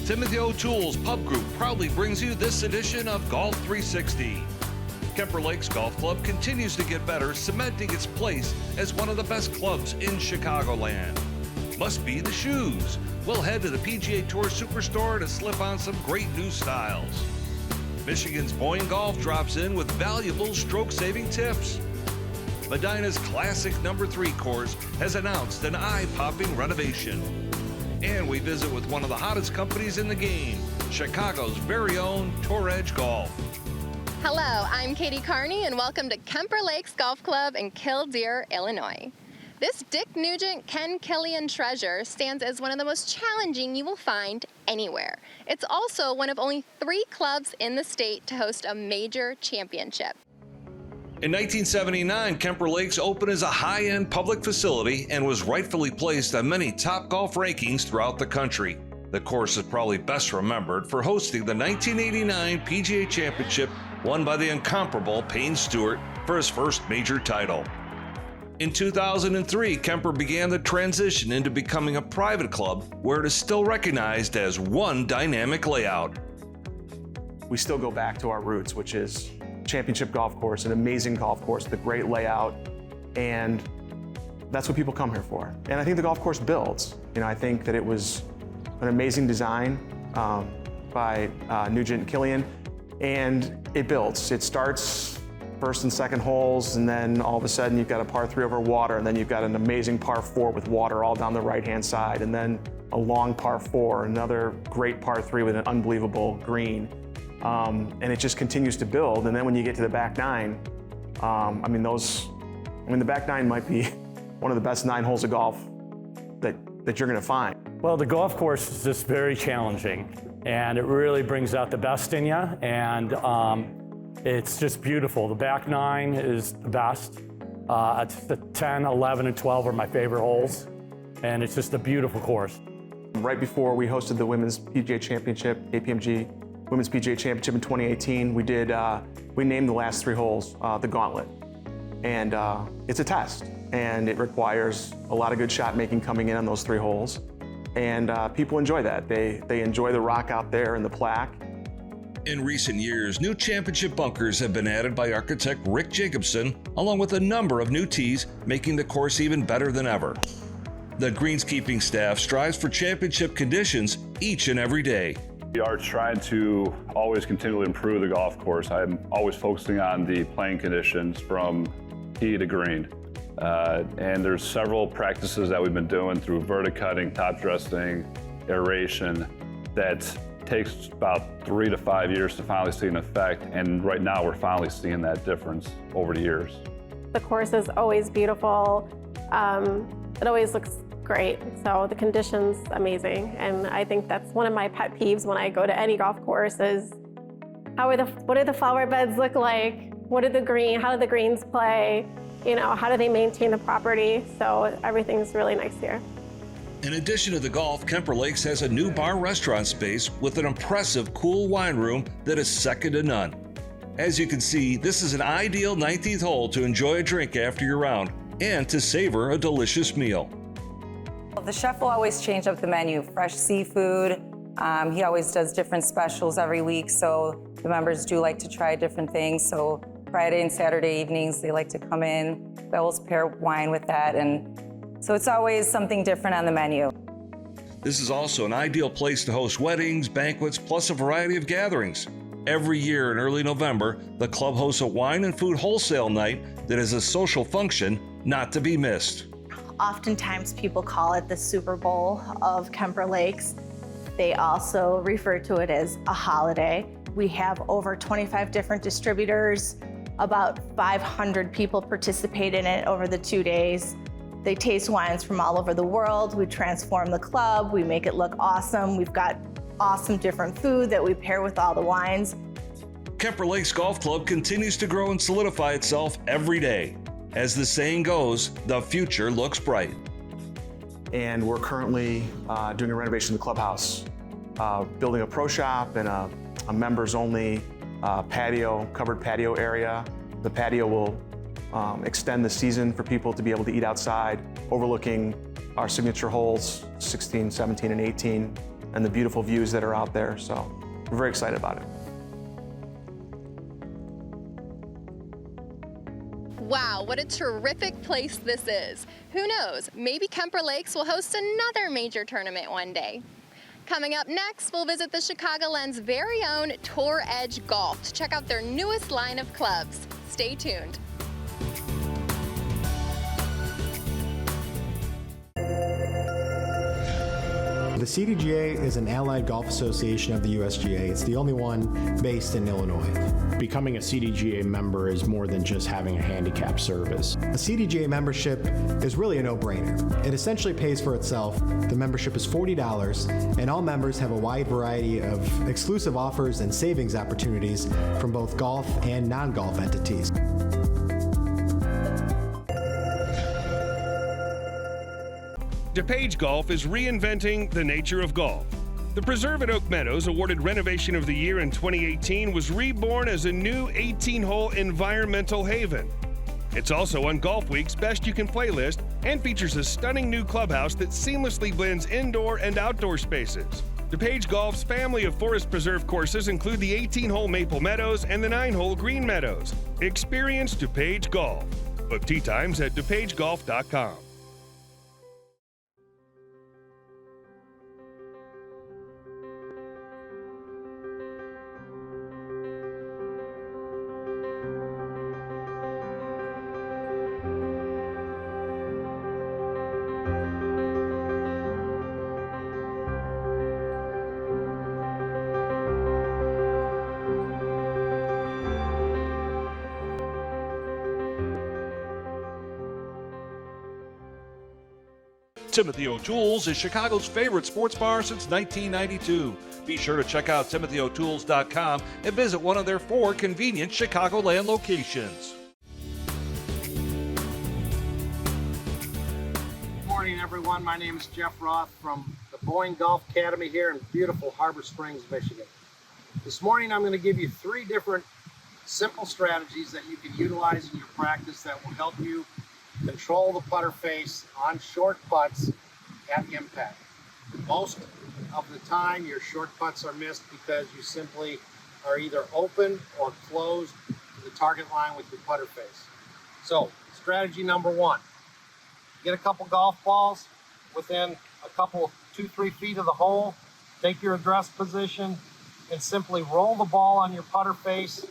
Timothy O'Toole's Pub Group proudly brings you this edition of Golf360. Kemper Lakes Golf Club continues to get better, cementing its place as one of the best clubs in Chicagoland. Must be the shoes. We'll head to the PGA Tour Superstore to slip on some great new styles. Michigan's Boyne Golf drops in with valuable stroke-saving tips. Medina's classic number 3 course has announced an eye-popping renovation. And we visit with one of the hottest companies in the game, Chicago's very own Tour Edge Golf. Hello, I'm Katie Carney, and welcome to Kemper Lakes Golf Club in Kildeer, Illinois. This Dick Nugent Ken Killian treasure stands as one of the most challenging you will find anywhere. It's also one of only 3 clubs in the state to host a major championship. In 1979, Kemper Lakes opened as a high-end public facility and was rightfully placed on many top golf rankings throughout the country. The course is probably best remembered for hosting the 1989 PGA Championship won by the incomparable Payne Stewart for his first major title. In 2003, Kemper began the transition into becoming a private club where it is still recognized as one dynamic layout. We still go back to our roots, which is championship golf course, an amazing golf course with a great layout, and that's what people come here for. And I think the golf course builds. I think that it was an amazing design by Nugent and Killian, and it builds. It starts first and second holes, and then all of a sudden you've got a par 3 over water, and then you've got an amazing par 4 with water all down the right-hand side, and then a long par 4, another great par 3 with an unbelievable green. And it just continues to build. And then when you get to the back 9, the back 9 might be one of the best 9 holes of golf that you're gonna find. Well, the golf course is just very challenging, and it really brings out the best in you, and it's just beautiful. The back 9 is the best. It's the 10, 11, and 12 are my favorite holes, and it's just a beautiful course. Right before we hosted the Women's PGA Championship, KPMG Women's PGA Championship in 2018, we named the last 3 holes the Gauntlet. And it's a test, and it requires a lot of good shot making coming in on those 3 holes. And people enjoy that. They enjoy the rock out there and the plaque. In recent years, new championship bunkers have been added by architect Rick Jacobson, along with a number of new tees, making the course even better than ever. The greenskeeping staff strives for championship conditions each and every day. We are trying to always continually improve the golf course. I'm always focusing on the playing conditions from tee to green. And there's several practices that we've been doing through verticutting, top dressing, aeration, that takes about 3 to 5 years to finally see an effect. And right now we're finally seeing that difference over the years. The course is always beautiful. It always looks great. So the conditions, amazing. And I think that's one of my pet peeves when I go to any golf course is what do the flower beds look like? How do the greens play? How do they maintain the property? So everything's really nice here. In addition to the golf, Kemper Lakes has a new bar restaurant space with an impressive cool wine room that is second to none. As you can see, this is an ideal 19th hole to enjoy a drink after your round and to savor a delicious meal. The chef will always change up the menu, fresh seafood. He always does different specials every week, so the members do like to try different things. So Friday and Saturday evenings, they like to come in. They always pair wine with that, and so it's always something different on the menu. This is also an ideal place to host weddings, banquets, plus a variety of gatherings. Every year in early November, the club hosts a wine and food wholesale night that is a social function not to be missed. Oftentimes people call it the Super Bowl of Kemper Lakes. They also refer to it as a holiday. We have over 25 different distributors. About 500 people participate in it over the 2 days. They taste wines from all over the world. We transform the club. We make it look awesome. We've got awesome different food that we pair with all the wines. Kemper Lakes Golf Club continues to grow and solidify itself every day. As the saying goes, the future looks bright. And we're currently doing a renovation of the clubhouse, building a pro shop and a members-only covered patio area. The patio will extend the season for people to be able to eat outside, overlooking our signature holes, 16, 17, and 18. and the beautiful views that are out there. So we're very excited about it. Wow, what a terrific place this is. Who knows, maybe Kemper Lakes will host another major tournament one day. Coming up next, we'll visit the Chicagoland's very own Tour Edge Golf to check out their newest line of clubs. Stay tuned. The CDGA is an allied golf association of the USGA. It's the only one based in Illinois. Becoming a CDGA member is more than just having a handicap service. A CDGA membership is really a no-brainer. It essentially pays for itself. The membership is $40, and all members have a wide variety of exclusive offers and savings opportunities from both golf and non-golf entities. DePage Golf is reinventing the nature of golf. The Preserve at Oak Meadows, awarded Renovation of the Year in 2018, was reborn as a new 18-hole environmental haven. It's also on Golf Week's Best You Can Play list and features a stunning new clubhouse that seamlessly blends indoor and outdoor spaces. DePage Golf's family of Forest Preserve courses include the 18-hole Maple Meadows and the 9-hole Green Meadows. Experience DePage Golf. Book tee times at depagegolf.com. Timothy O'Toole's is Chicago's favorite sports bar since 1992. Be sure to check out timothyo'tools.com and visit one of their 4 convenient Chicagoland locations. Good morning, everyone. My name is Jeff Roth from the Boyne Golf Academy here in beautiful Harbor Springs, Michigan. This morning, I'm going to give you 3 different simple strategies that you can utilize in your practice that will help you control the putter face on short putts at impact. Most of the time, your short putts are missed because you simply are either open or closed to the target line with your putter face. So, strategy number 1, get a couple golf balls within a couple, 2-3 feet of the hole, take your address position, and simply roll the ball on your putter face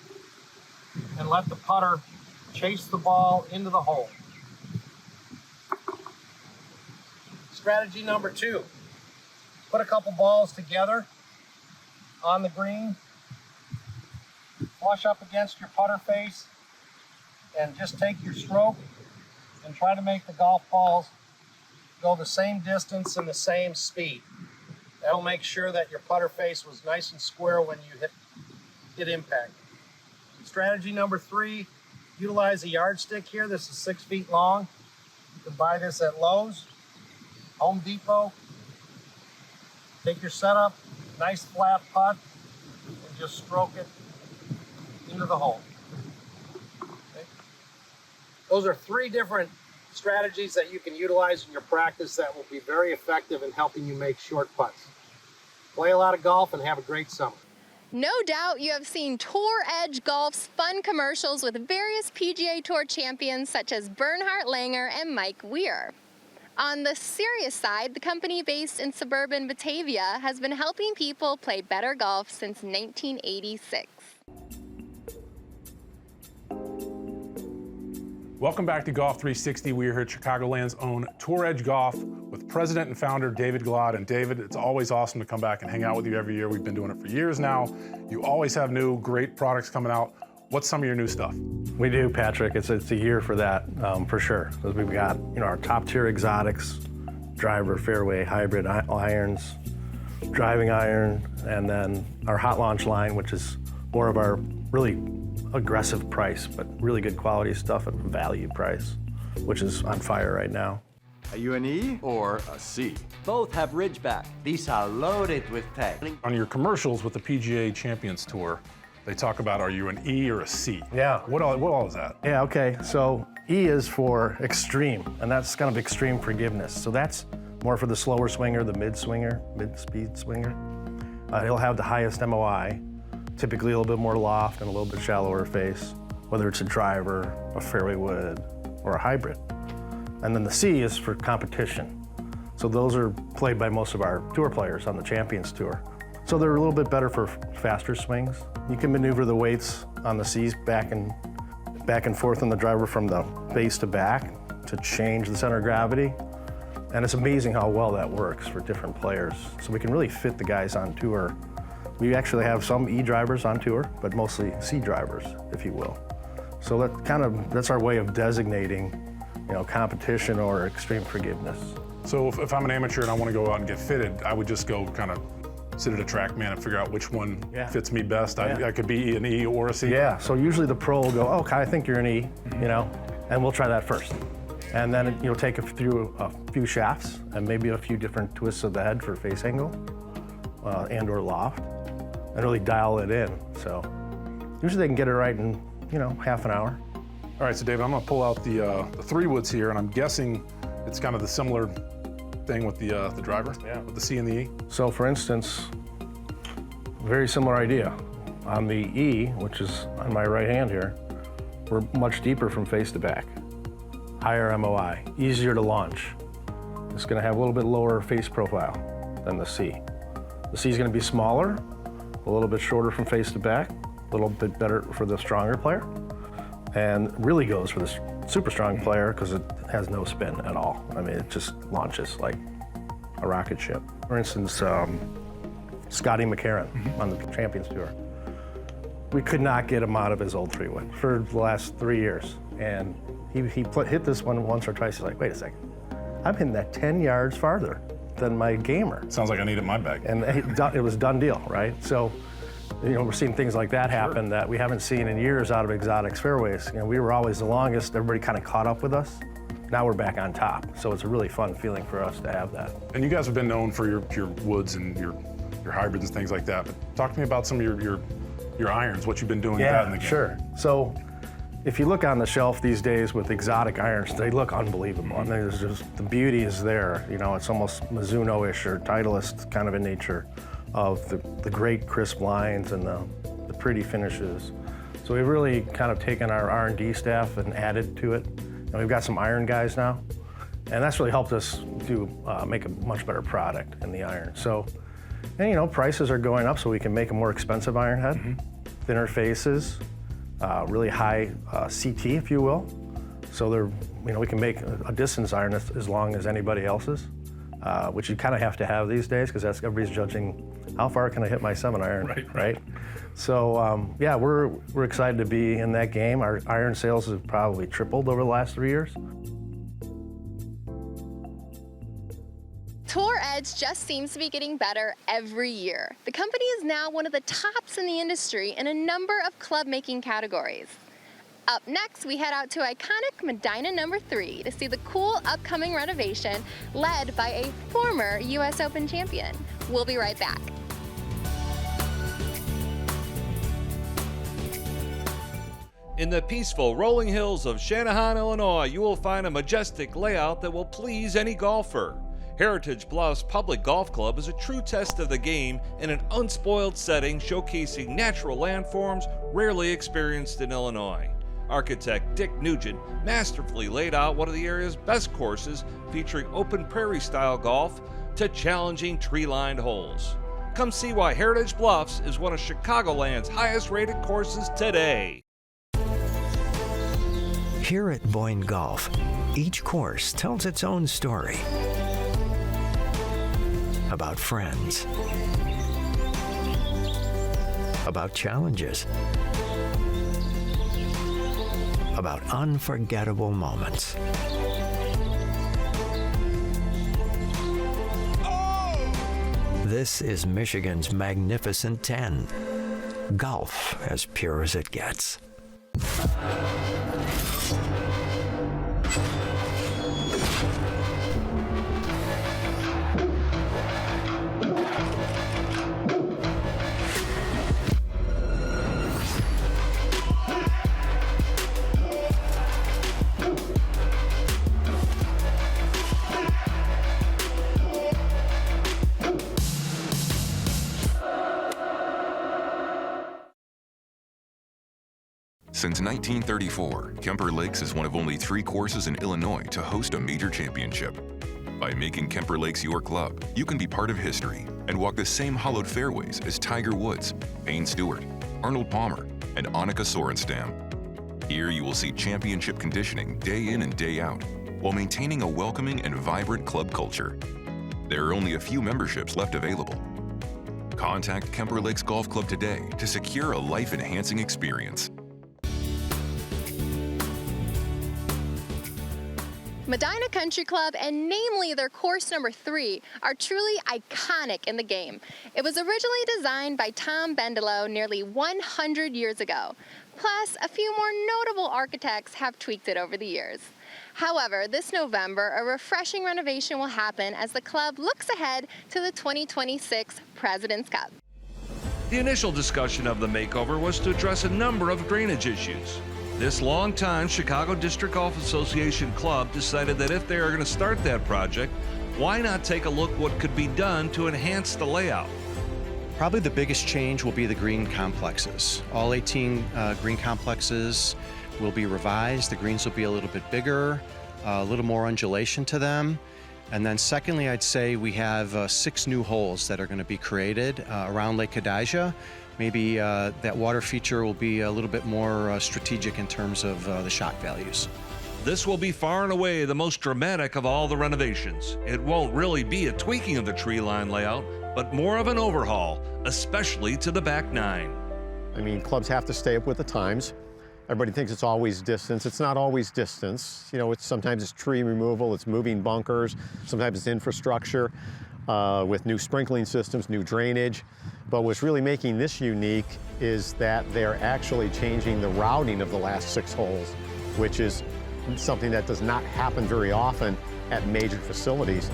and let the putter chase the ball into the hole. Strategy number 2, put a couple balls together on the green, flush up against your putter face, and just take your stroke and try to make the golf balls go the same distance and the same speed. That'll make sure that your putter face was nice and square when you hit impact. Strategy number 3, utilize a yardstick here. This is 6 feet long. You can buy this at Lowe's, Home Depot. Take your setup, nice flat putt, and just stroke it into the hole. Okay. Those are 3 different strategies that you can utilize in your practice that will be very effective in helping you make short putts. Play a lot of golf and have a great summer. No doubt you have seen Tour Edge Golf's fun commercials with various PGA Tour champions such as Bernhard Langer and Mike Weir. On the serious side, the company based in suburban Batavia has been helping people play better golf since 1986. Welcome back to Golf360. We are here at Chicagoland's own Tour Edge Golf with President and founder David Glad. And David, it's always awesome to come back and hang out with you every year. We've been doing it for years now. You always have new, great products coming out. What's some of your new stuff? We do, Patrick. It's a year for that, for sure. Because we've got our top tier exotics, driver, fairway, hybrid irons, driving iron, and then our hot launch line, which is more of our really aggressive price, but really good quality stuff at a value price, which is on fire right now. Are you an E or a C? Both have Ridgeback. These are loaded with tech. On your commercials with the PGA Champions Tour, they talk about, are you an E or a C? Yeah. What all is that? Yeah, okay. So E is for extreme, and that's kind of extreme forgiveness. So that's more for the slower swinger, the mid-speed swinger. He'll have the highest MOI, typically a little bit more loft and a little bit shallower face, whether it's a driver, a fairway wood, or a hybrid. And then the C is for competition. So those are played by most of our tour players on the Champions Tour. So they're a little bit better for faster swings. You can maneuver the weights on the C's back and forth on the driver from the base to back to change the center of gravity. And it's amazing how well that works for different players. So we can really fit the guys on tour. We actually have some E drivers on tour, but mostly C drivers, if you will. So that's our way of designating, competition or extreme forgiveness. So if I'm an amateur and I want to go out and get fitted, I would just go kind of sit at a TrackMan and figure out which one fits me best. I could be an E or a C. Yeah, so usually the pro will go, okay, I think you're an E, and we'll try that first. And then you'll take a few shafts and maybe a few different twists of the head for face angle and or loft, and really dial it in. So usually they can get it right in, half an hour. All right, so David, I'm gonna pull out the 3 woods here, and I'm guessing it's kind of the similar thing with the driver, with the C and the E. So for instance, very similar idea. On the E, which is on my right hand here, we're much deeper from face to back. Higher MOI, easier to launch. It's gonna have a little bit lower face profile than the C. The C is gonna be smaller, a little bit shorter from face to back, a little bit better for the stronger player, and really goes for the super strong player because it has no spin at all. I mean, it just launches like a rocket ship. For instance, Scotty McCarron on the Champions Tour. We could not get him out of his old 3-wood for the last 3 years. And he hit this one once or twice. He's like, wait a second, I'm hitting that 10 yards farther than my gamer. Sounds like I need it in my bag. And it was done deal, right? So, we're seeing things like that happen that we haven't seen in years out of exotics fairways. We were always the longest. Everybody kind of caught up with us. Now we're back on top. So it's a really fun feeling for us to have that. And you guys have been known for your woods and your hybrids and things like that. But talk to me about some of your irons, what you've been doing with that in the game. Sure. So if you look on the shelf these days with exotic irons, they look unbelievable. I mean, there's just, the beauty is there. It's almost Mizuno-ish or Titleist kind of in nature of the great crisp lines and the pretty finishes. So we've really kind of taken our R&D staff and added to it. And we've got some iron guys now. And that's really helped us make a much better product in the iron. So, and prices are going up so we can make a more expensive iron head, thinner faces, really high CT, if you will. So we can make a distance iron as long as anybody else's, which you kind of have to have these days because everybody's judging how far can I hit my 7-iron, right? So we're excited to be in that game. Our iron sales have probably tripled over the last 3 years. Tour Edge just seems to be getting better every year. The company is now one of the tops in the industry in a number of club making categories. Up next, we head out to iconic Medina number 3 to see the cool upcoming renovation led by a former US Open champion. We'll be right back. In the peaceful rolling hills of Channahon, Illinois, you will find a majestic layout that will please any golfer. Heritage Bluffs Public Golf Club is a true test of the game in an unspoiled setting showcasing natural landforms rarely experienced in Illinois. Architect Dick Nugent masterfully laid out one of the area's best courses featuring open prairie-style golf to challenging tree-lined holes. Come see why Heritage Bluffs is one of Chicagoland's highest-rated courses today. Here at Boyne Golf, each course tells its own story about friends, about challenges, about unforgettable moments. This is Michigan's Magnificent 10. Golf as pure as it gets. Since 1934, Kemper Lakes is one of only 3 courses in Illinois to host a major championship. By making Kemper Lakes your club, you can be part of history and walk the same hollowed fairways as Tiger Woods, Payne Stewart, Arnold Palmer, and Annika Sorenstam. Here you will see championship conditioning day in and day out, while maintaining a welcoming and vibrant club culture. There are only a few memberships left available. Contact Kemper Lakes Golf Club today to secure a life-enhancing experience. Medina Country Club, and namely their course number 3, are truly iconic in the game. It was originally designed by Tom Bendelow nearly 100 years ago. Plus, a few more notable architects have tweaked it over the years. However, this November, a refreshing renovation will happen as the club looks ahead to the 2026 President's Cup. The initial discussion of the makeover was to address a number of drainage issues. This longtime Chicago District Golf Association club decided that if they are going to start that project, why not take a look what could be done to enhance the layout? Probably the biggest change will be the green complexes. All 18 green complexes will be revised. The greens will be a little bit bigger, a little more undulation to them. And then secondly, I'd say we have 6 new holes that are going to be created around Lake Cadijah. Maybe that water feature will be a little bit more strategic in terms of the shot values. This will be far and away the most dramatic of all the renovations. It won't really be a tweaking of the tree line layout, but more of an overhaul, especially to the back 9. I mean, clubs have to stay up with the times. Everybody thinks it's always distance. It's not always distance. You know, sometimes it's tree removal, it's moving bunkers, sometimes it's infrastructure with new sprinkling systems, new drainage. But what's really making this unique is that they're actually changing the routing of the last 6 holes, which is something that does not happen very often at major facilities.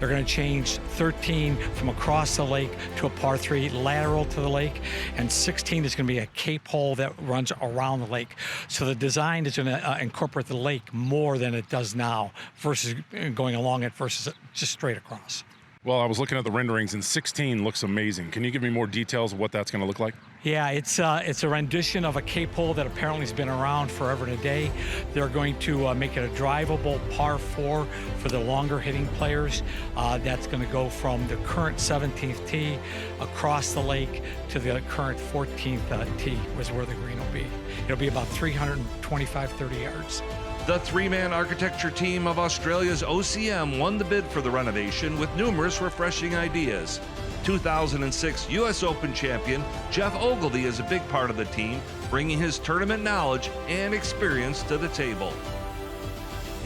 They're going to change 13 from across the lake to a par 3 lateral to the lake, and 16 is going to be a cape hole that runs around the lake. So the design is going to incorporate the lake more than it does now versus going along it versus just straight across. Well, I was looking at the renderings, and 16 looks amazing. Can you give me more details of what that's going to look like? Yeah, it's a rendition of a cape hole that apparently has been around forever and a day. They're going to make it a drivable par 4 for the longer hitting players. That's going to go from the current 17th tee across the lake to the current 14th tee was where the green will be. It'll be about 325-30 yards. The 3-man architecture team of Australia's OCM won the bid for the renovation with numerous refreshing ideas. 2006 U.S. Open champion Jeff Ogilvy is a big part of the team, bringing his tournament knowledge and experience to the table.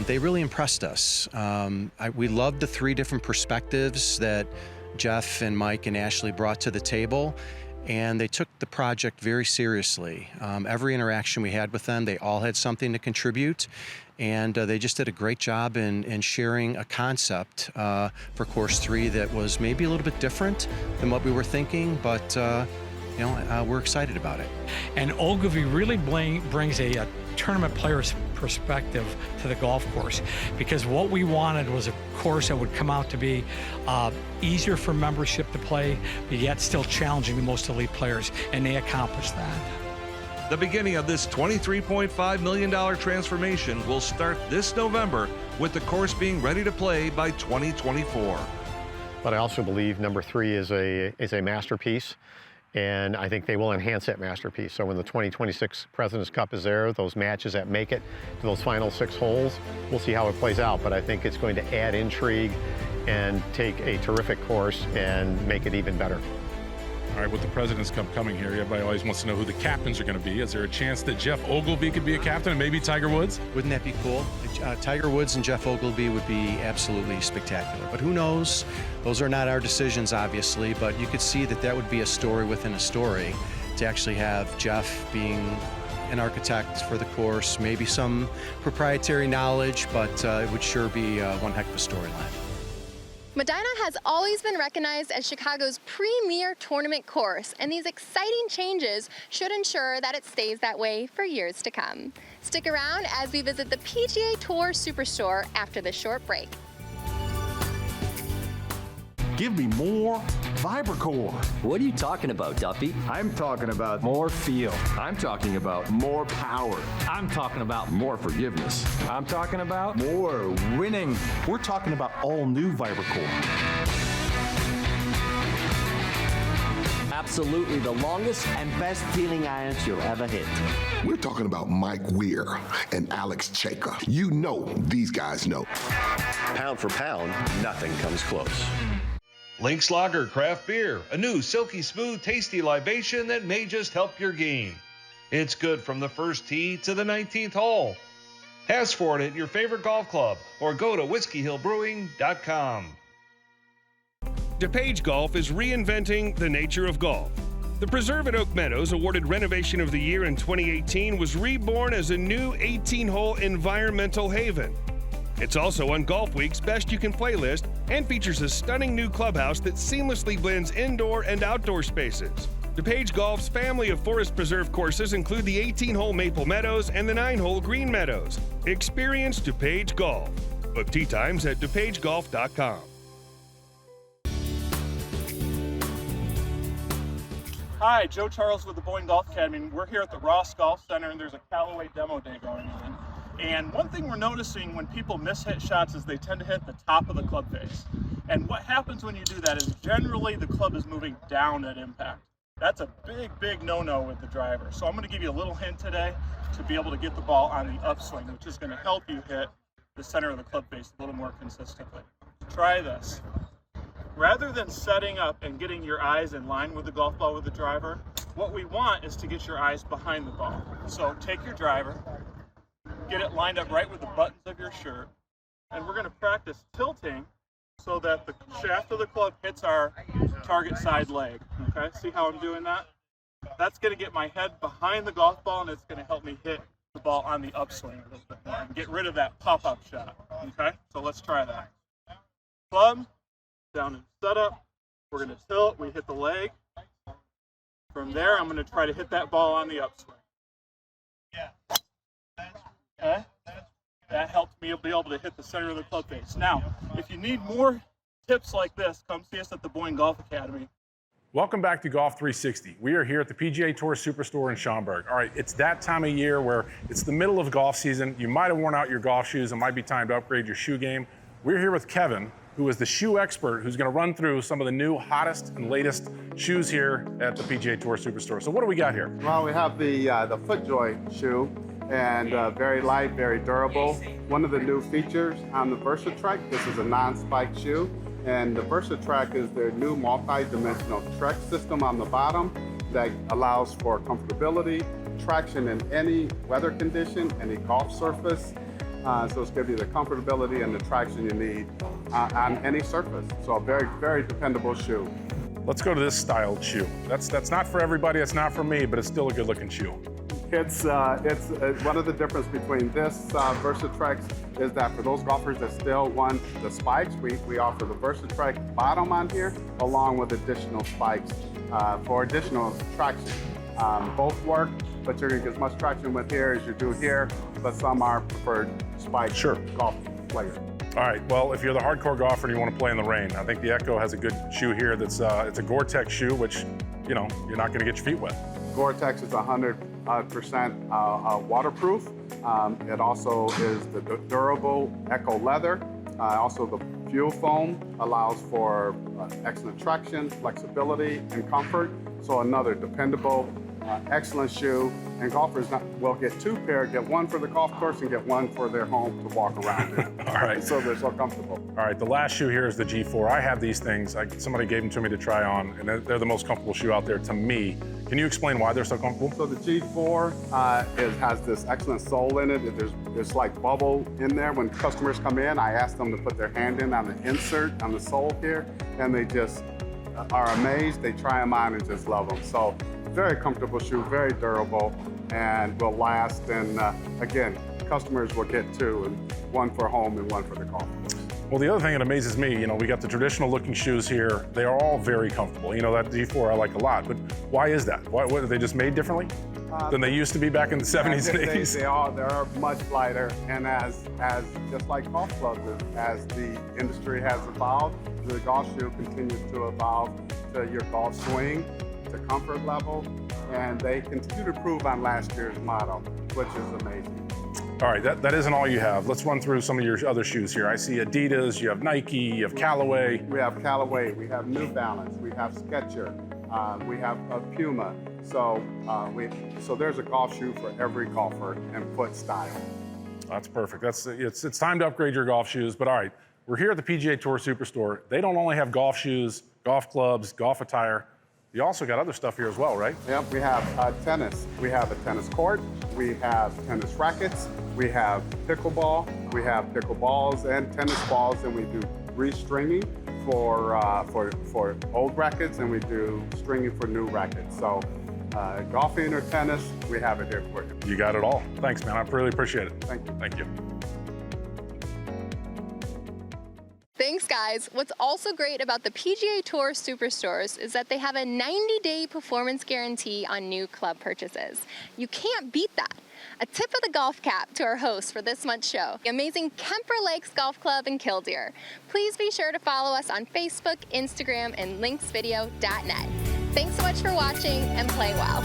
They really impressed us. We loved the 3 different perspectives that Jeff and Mike and Ashley brought to the table, and they took the project very seriously. Every interaction we had with them, they all had something to contribute, and they just did a great job in sharing a concept for Course 3 that was maybe a little bit different than what we were thinking, but we're excited about it. And Ogilvy really brings a tournament player's perspective to the golf course, because what we wanted was a course that would come out to be easier for membership to play, but yet still challenging the most elite players, and they accomplished that. The beginning of this $23.5 million transformation will start this November, with the course being ready to play by 2024. But I also believe number 3 is a masterpiece, and I think they will enhance that masterpiece. So when the 2026 President's Cup is there, those matches that make it to those final 6 holes, we'll see how it plays out. But I think it's going to add intrigue and take a terrific course and make it even better. All right, with the President's Cup coming here, everybody always wants to know who the captains are going to be. Is there a chance that Jeff Ogilvy could be a captain and maybe Tiger Woods? Wouldn't that be cool? Tiger Woods and Jeff Ogilvy would be absolutely spectacular. But who knows? Those are not our decisions, obviously, but you could see that would be a story within a story to actually have Jeff being an architect for the course, maybe some proprietary knowledge, but it would sure be one heck of a storyline. Medina has always been recognized as Chicago's premier tournament course, and these exciting changes should ensure that it stays that way for years to come. Stick around as we visit the PGA Tour Superstore after this short break. Give me more VibraCore. What are you talking about, Duffy? I'm talking about more feel. I'm talking about more power. I'm talking about more forgiveness. I'm talking about more winning. We're talking about all new VibraCore. Absolutely the longest and best feeling irons you'll ever hit. We're talking about Mike Weir and Alex Chaker. You know these guys know. Pound for pound, nothing comes close. Lynx Lager Craft Beer, a new silky smooth, tasty libation that may just help your game. It's good from the first tee to the 19th hole. Ask for it at your favorite golf club or go to whiskeyhillbrewing.com. DePage Golf is reinventing the nature of golf. The Preserve at Oak Meadows, awarded Renovation of the Year in 2018, was reborn as a new 18-hole environmental haven. It's also on Golf Week's Best You Can Play list and features a stunning new clubhouse that seamlessly blends indoor and outdoor spaces. DePage Golf's family of forest preserve courses include the 18-hole Maple Meadows and the 9-hole Green Meadows. Experience DePage Golf. Book tee times at depagegolf.com. Hi, Joe Charles with the Boyne Golf Academy. We're here at the Ross Golf Center, and there's a Callaway demo day going on. And one thing we're noticing when people miss-hit shots is they tend to hit the top of the club face. And what happens when you do that is generally the club is moving down at impact. That's a big, big no-no with the driver. So I'm going to give you a little hint today to be able to get the ball on the upswing, which is going to help you hit the center of the club face a little more consistently. Try this. Rather than setting up and getting your eyes in line with the golf ball with the driver, what we want is to get your eyes behind the ball. So take your driver, get it lined up right with the buttons of your shirt, and we're going to practice tilting so that the shaft of the club hits our target side leg. Okay, see how I'm doing that? That's going to get my head behind the golf ball, and it's going to help me hit the ball on the upswing a little bit more and get rid of that pop-up shot. Okay, so let's try that. Club, down and set up. We're going to tilt. We hit the leg. From there, I'm going to try to hit that ball on the upswing. Okay? That helped me be able to hit the center of the club face. Now, if you need more tips like this, come see us at the Boyne Golf Academy. Welcome back to Golf360. We are here at the PGA Tour Superstore in Schaumburg. All right, it's that time of year where it's the middle of golf season. You might have worn out your golf shoes. It might be time to upgrade your shoe game. We're here with Kevin, who is the shoe expert, who's going to run through some of the new, hottest, and latest shoes here at the PGA Tour Superstore. So what do we got here? Well, we have the FootJoy shoe, and very light, very durable. One of the new features on the VersaTrek, this is a non-spike shoe, and the VersaTrek is their new multi-dimensional Trek system on the bottom that allows for comfortability, traction in any weather condition, any golf surface. So it's giving you the comfortability and the traction you need on any surface. So a very, very dependable shoe. Let's go to this styled shoe. That's not for everybody, it's not for me, but it's still a good looking shoe. It's one of the difference between this VersaTrek is that for those golfers that still want the spikes, we offer the VersaTrek bottom on here, along with additional spikes for additional traction. Both work, but you're gonna get as much traction with here as you do here, but some are preferred spike golf players. All right, well, if you're the hardcore golfer and you want to play in the rain, I think the Echo has a good shoe here that's, it's a Gore-Tex shoe, which, you know, you're not gonna get your feet wet. Gore-Tex is 100% waterproof. It also is the durable Echo leather. Also the fuel foam allows for excellent traction, flexibility, and comfort. So another dependable, excellent shoe. And golfers will get two pair, get one for the golf course and get one for their home to walk around in. All right. So they're so comfortable. All right, the last shoe here is the G4. I have these things. Somebody gave them to me to try on, and they're the most comfortable shoe out there to me. Can you explain why they're so comfortable? So the G4 has this excellent sole in it. There's like bubble in there. When customers come in, I ask them to put their hand in on the insert on the sole here, and they just are amazed. They try them on and just love them. So very comfortable shoe, very durable, and will last. And again, customers will get two, and one for home and one for the golf course. Well, the other thing that amazes me, you know, we got the traditional looking shoes here. They are all very comfortable. You know, that G4 I like a lot, but why is that? Why are they just made differently than they used to be back in the 70s and 80s? They are much lighter, and as just like golf clubs, as the industry has evolved, the golf shoe continues to evolve to your golf swing, to comfort level, and they continue to improve on last year's model, which is amazing. All right, that isn't all you have. Let's run through some of your other shoes here. I see Adidas, you have Nike, you have Callaway. We have Callaway, we have New Balance, we have Skechers, we have Puma. So there's a golf shoe for every golfer and foot style. That's perfect. It's time to upgrade your golf shoes. But all right, we're here at the PGA Tour Superstore. They don't only have golf shoes, golf clubs, golf attire. You also got other stuff here as well, right? Yep, we have tennis. We have a tennis court. We have tennis rackets. We have pickleball. We have pickleballs and tennis balls, and we do restringing for old rackets, and we do stringing for new rackets. So golfing or tennis, we have it here for you. You got it all. Thanks, man. I really appreciate it. Thank you. Thank you. Thanks, guys. What's also great about the PGA Tour Superstores is that they have a 90-day performance guarantee on new club purchases. You can't beat that. A tip of the golf cap to our host for this month's show, the amazing Kemper Lakes Golf Club in Kildeer. Please be sure to follow us on Facebook, Instagram, and linksvideo.net. Thanks so much for watching, and play well.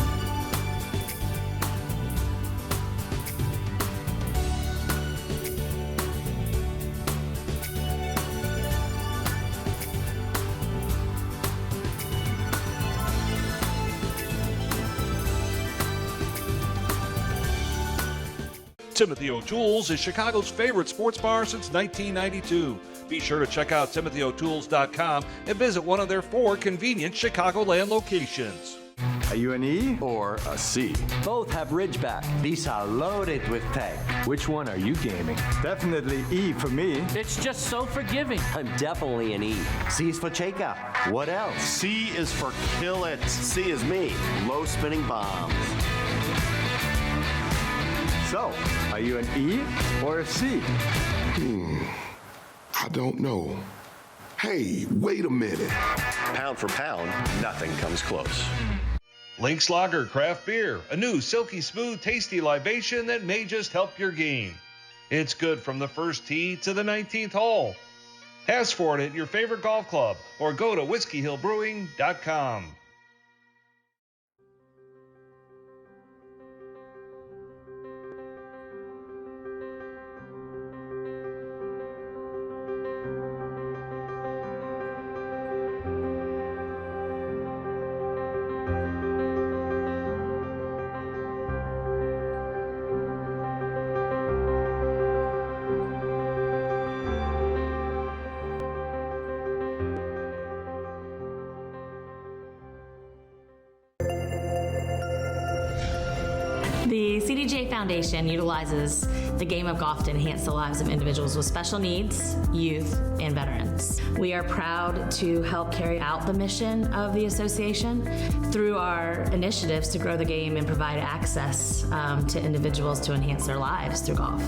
Timothy O'Toole's is Chicago's favorite sports bar since 1992. Be sure to check out timothyo'tooles.com and visit one of their 4 convenient Chicagoland locations. Are you an E or a C? Both have ridgeback. These are loaded with tech. Which one are you gaming? Definitely E for me. It's just so forgiving. I'm definitely an E. C is for Cheka. What else? C is for kill it. C is me. Low spinning bombs. So, are you an E or a C? I don't know. Hey, wait a minute. Pound for pound, nothing comes close. Lynx Lager Craft Beer, a new silky smooth, tasty libation that may just help your game. It's good from the first tee to the 19th hole. Ask for it at your favorite golf club or go to whiskeyhillbrewing.com. The CDGA Foundation utilizes the game of golf to enhance the lives of individuals with special needs, youth, and veterans. We are proud to help carry out the mission of the association through our initiatives to grow the game and provide access to individuals to enhance their lives through golf.